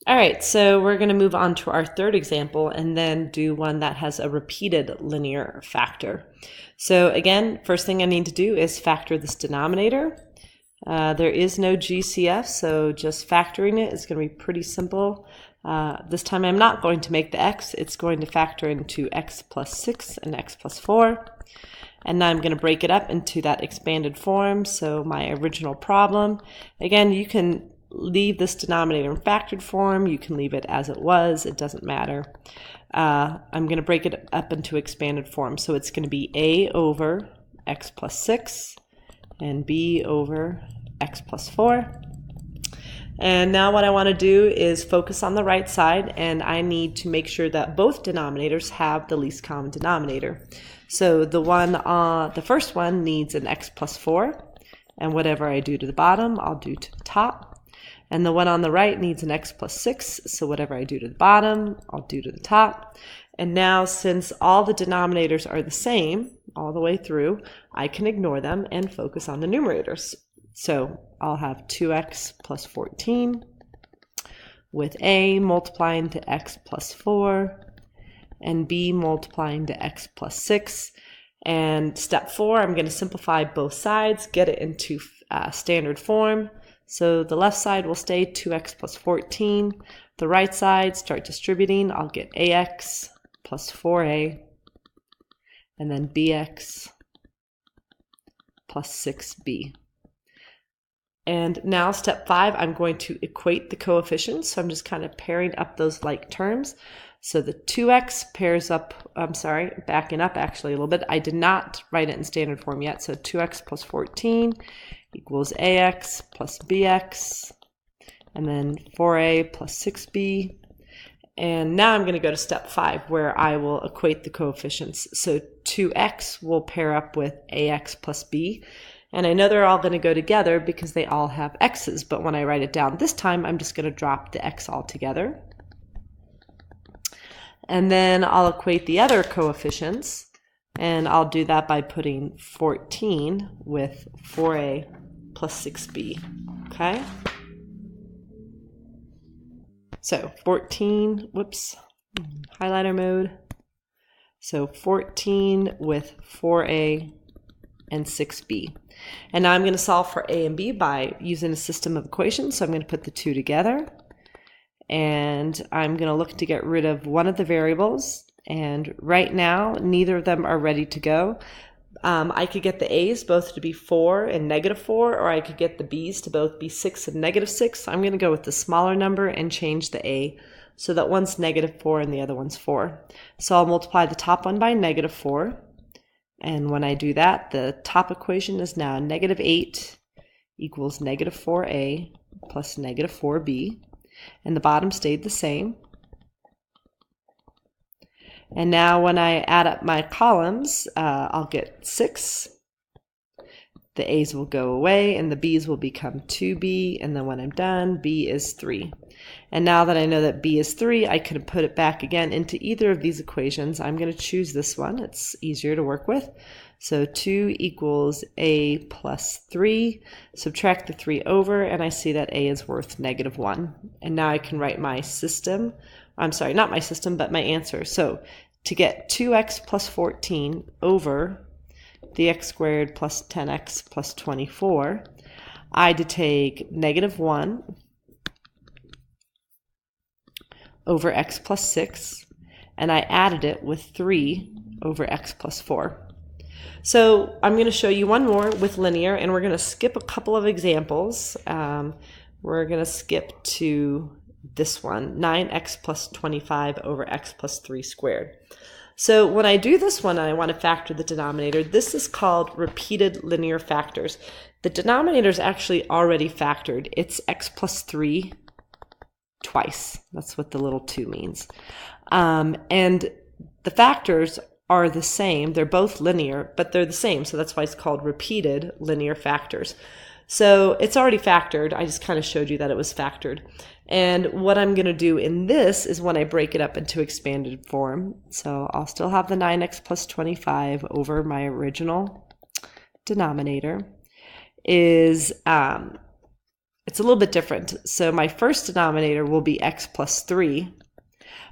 All right, so we're going to move on to our third example and then do one that has a repeated linear factor. So again, first thing I need to do is factor this denominator. There is no GCF, so just factoring it is going to be pretty simple. This time I'm not going to make the x, it's going to factor into x plus 6 and x plus 4. And now I'm going to break it up into that expanded form, so my original problem. Again, you can leave this denominator in factored form, you can leave it as it was, it doesn't matter. I'm going to break it up into expanded form, so it's going to be a over x plus 6 and b over x plus 4. And now what I want to do is focus on the right side, and I need to make sure that both denominators have the least common denominator. So the first one needs an x plus 4, and whatever I do to the bottom, I'll do to the top. And the one on the right needs an x plus 6, so whatever I do to the bottom, I'll do to the top. And now, since all the denominators are the same all the way through, I can ignore them and focus on the numerators. So I'll have 2x plus 14 with a multiplying to x plus 4 and b multiplying to x plus 6. And step 4, I'm going to simplify both sides, get it into standard form. So the left side will stay 2x plus 14. The right side, start distributing. I'll get ax plus 4a and then bx plus 6b. And now step 5, I'm going to equate the coefficients. So I'm just kind of pairing up those like terms. So the 2x pairs up, backing up actually a little bit. I did not write it in standard form yet. So 2x plus 14 equals ax plus bx, and then 4a plus 6b. And now I'm going to go to step 5, where I will equate the coefficients. So 2x will pair up with ax plus b. And I know they're all going to go together because they all have x's, but when I write it down this time, I'm just going to drop the x altogether. And then I'll equate the other coefficients, and I'll do that by putting 14 with 4a plus 6b, okay? So 14, highlighter mode. So 14 with 4a and 6b. And now I'm going to solve for a and b by using a system of equations. So I'm going to put the two together, and I'm going to look to get rid of one of the variables. And right now, neither of them are ready to go. I could get the a's both to be 4 and -4, or I could get the b's to both be 6 and -6. I'm going to go with the smaller number and change the a so that one's -4 and the other one's 4. So I'll multiply the top one by -4. And when I do that, the top equation is now -8 equals -4a plus -4b. And the bottom stayed the same. And now when I add up my columns, I'll get 6. The a's will go away and the b's will become 2b. And then when I'm done, b is 3. And now that I know that b is 3, I can put it back again into either of these equations. I'm going to choose this one. It's easier to work with. So 2 equals a plus 3. Subtract the 3 over, and I see that a is worth -1. And now I can write my system. I'm sorry, not my system, but my answer. So to get 2x plus 14 over the x squared plus 10x plus 24, I had to take -1 over x plus 6, and I added it with 3 over x plus 4. So I'm going to show you one more with linear, and we're going to skip a couple of examples. We're going to skip to this one, 9x plus 25 over x plus 3 squared. So when I do this one, I want to factor the denominator. This is called repeated linear factors. The denominator is actually already factored. It's x plus 3 twice. That's what the little 2 means. And the factors are the same. They're both linear, but they're the same. So that's why it's called repeated linear factors. So it's already factored. I just kind of showed you that it was factored. And what I'm going to do in this is when I break it up into expanded form. So I'll still have the 9x plus 25 over my original denominator is it's a little bit different. So my first denominator will be x plus 3,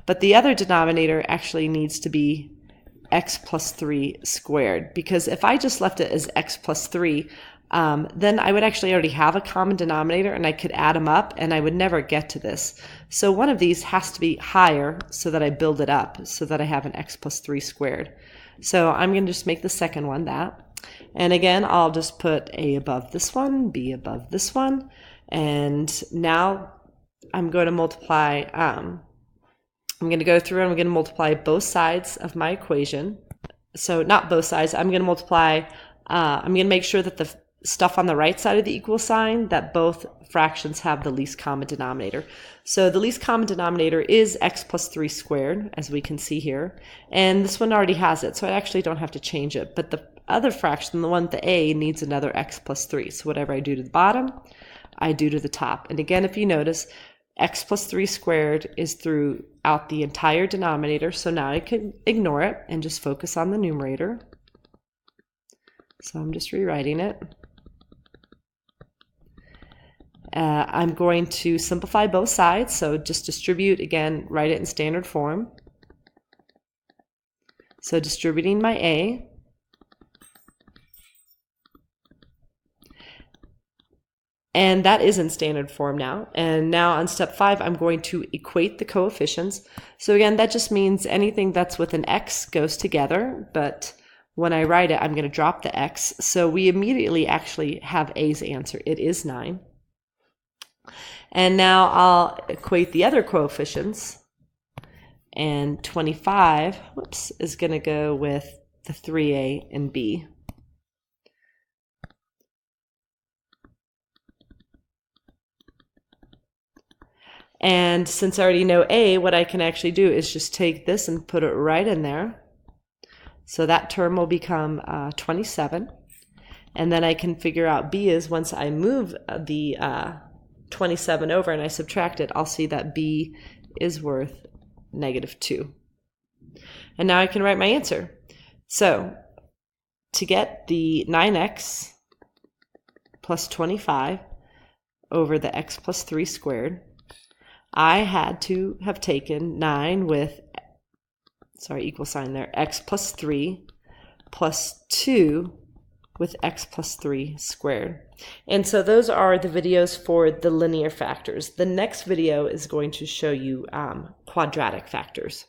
but the other denominator actually needs to be x plus 3 squared, because if I just left it as x plus 3, then I would actually already have a common denominator and I could add them up and I would never get to this. So one of these has to be higher so that I build it up so that I have an x plus 3 squared. So I'm going to just make the second one that. And again, I'll just put a above this one, b above this one. And now I'm going to multiply, I'm going to go through and I'm going to multiply both sides of my equation. So not both sides, I'm going to multiply, I'm going to make sure that the stuff on the right side of the equal sign, that both fractions have the least common denominator. So the least common denominator is x plus 3 squared, as we can see here. And this one already has it, so I actually don't have to change it. But the other fraction, the one with the a, needs another x plus 3. So whatever I do to the bottom, I do to the top. And again, if you notice, x plus 3 squared is throughout the entire denominator. So now I can ignore it and just focus on the numerator. So I'm just rewriting it. I'm going to simplify both sides, so just distribute, again, write it in standard form. So distributing my a. And that is in standard form now. And now on step 5, I'm going to equate the coefficients. So again, that just means anything that's with an x goes together, but when I write it, I'm going to drop the x. So we immediately actually have a's answer. It is 9. And now I'll equate the other coefficients. And 25, whoops, is going to go with the 3a and b. And since I already know a, what I can actually do is just take this and put it right in there. So that term will become 27. And then I can figure out b is, once I move the 27 over and I subtract it, I'll see that b is worth -2. And now I can write my answer. So to get the 9x plus 25 over the x plus 3 squared, I had to have taken 9 with, equal sign there, x plus 3 plus 2 with x plus 3 squared. And so those are the videos for the linear factors. The next video is going to show you quadratic factors.